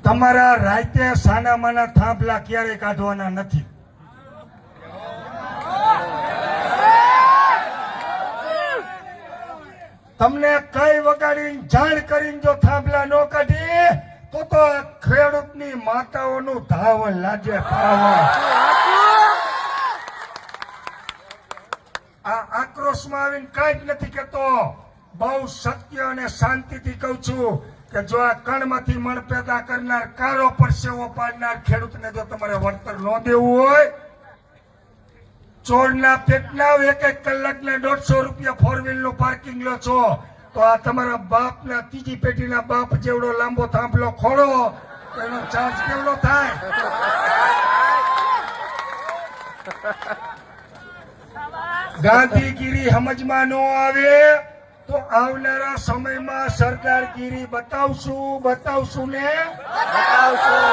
તમારા રાતે સાનામાના થાંભલા ક્યારેય કાઢવાના નથી. તમને કઈ વગાડીને જાણ કરીને જો થાંભલા ન કાઢી તો ખેડૂતની માતાઓનું ધાવણ લાગે પાવન. આ આક્રોશમાં આવીને કઈ જ નથી કેતો, બહુ સત્ય અને શાંતિથી કઉ છું કે જો આ કણમાંથી મણ પેદા કરનાર, કારો પરસેવો પાડનાર ખેડૂતને જો તમારે વળતર ન દેવું હોય, ચોરના પેટના 1-1 કલાકના 150 રૂપિયા 4 નું પાર્કિંગ લો છો, તો આ તમારા બાપના ત્રીજી પેઢીના બાપ જેવડો લાંબો થાંભલો ખોડો, એનો ચાર્જ કેવડો થાય? ગાંધીગીરી સમજમાં ન આવે તો આવનારા સમયમાં સરદારગીરી બતાવશું ને બતાવશું.